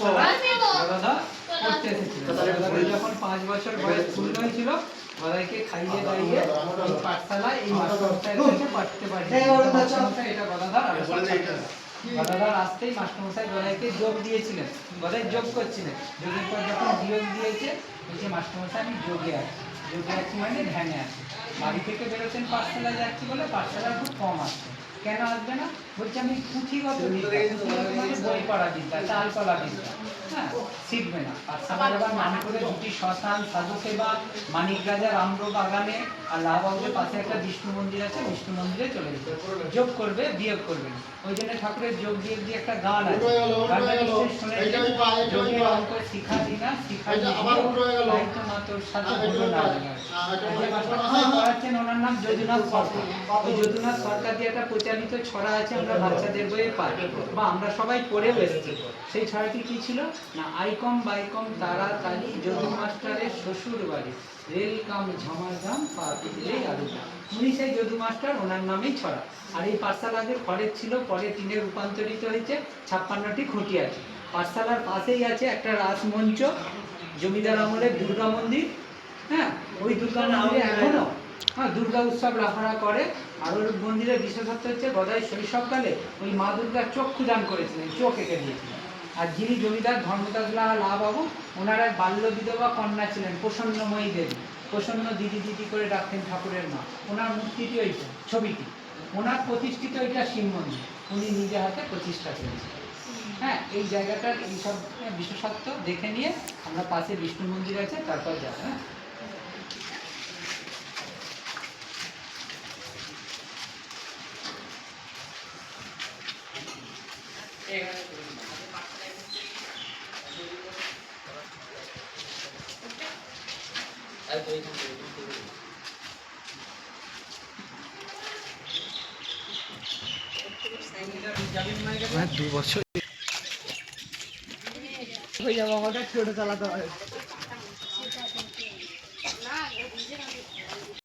পড়তে এসেছিল। যখন 5 বছর বয়স পূর্ণ হয়েছিল, গদাইকে খাইয়ে দাইয়ে এই পাঠশালায় এই মাস্টারমশাইয়ের কাছে পাঠতে পাঠিয়েছিল। এটা গদাধর গদাধর আসতেই মাস্টারমশাই গদাইকে যোগ দিয়েছিলেন। গদাই যোগ করছিলেন, যোগের পর যখন বিয়োগ দিয়েছে, বলছে মাস্টারমশাই আমি যোগে আছি। যোগে আছি মানে ধ্যানে আছি। বাড়ি থেকে বেরোতেন পাঠশালায় যাচ্ছি বলে পাঠশালা খুব কম আসছে। কেন আসবে না? বলছে আমি পুঁথিগত বই পড়া বিদ্যা, চাল কলা বিদ্যা, হ্যাঁ শিখবে না। পাঠশালায় আবার নামে করে দুটি শ্মশান, সাধু সেবা, মানিক রাজার আম্র বাগানে আর লালবাগের পাশে একটা বিষ্ণু মন্দির আছে, বিষ্ণু মন্দিরে চলে যেতে। যোগ করবে, বিয়োগ করবে না। ওই জন্য ঠাকুরের যোগ বিয়োগ দিয়ে একটা গান আছে, গানটা নিশ্চয়ই শুনেছেন, যোগের অঙ্ক শিখা দিনা শিখা দায়িত্ব না তোর সাথে হলো না। পড়াচ্ছেন ওনার নাম যদুনাথ সরকার। ওই যদুনাথ সরকার দিয়ে একটা প্রচারিত ছড়া আছে, আমরা বাচ্চাদের বইয়ে পাই বা আমরা সবাই পড়েও এসেছি। সেই ছড়াটি কি ছিল না, আইকম বাইকম তাড়াতাড়ি যদু মাস্টারের শ্বশুর বাড়ি, রেল কাম ঝমাঝম পা পিছলেই আলু। উনি সেই যদু মাস্টার, ওনার নামেই ছড়া। আর এই পাঠশালা আগে খড়ের ছিল, পরে টিনে রূপান্তরিত হয়েছে। 56টি খুঁটি আছে। পাঠশালার পাশেই আছে একটা রাসমঞ্চ, জমিদার আমলের দুর্গা মন্দির। হ্যাঁ, ওই দুর্গা মন্দিরে এখনো দুর্গা উৎসব রাখারা করে। আর ওই মন্দিরের বিশেষত্ব হচ্ছে গদাই শৈশবকালে ওই মা দুর্গার চক্ষু দান করেছিলেন, চোখ এঁকে দিয়েছিলেন। আর যিনি জমিদার ধর্মদাস লাহা বাবু, ওনার এক বাল্য বিধবা কন্যা ছিলেন প্রসন্নময়ী দেবী। প্রসন্ন দিদি দিদি করে ডাকতেন ঠাকুরের মা। ওনার মূর্তিটি ওইটা, ছবিটি ওনার প্রতিষ্ঠিত, ওইটা শিব মন্দির উনি নিজে হাতে প্রতিষ্ঠা করেছিলেন। হ্যাঁ, এই জায়গাটার এইসব বিশেষত্ব দেখে নিয়ে আমরা পাশে বিষ্ণু মন্দির আছে, তারপর যাবো। হ্যাঁ, দু বছর হয়ে যাবো আমাদের ছোট চালাতে হয়।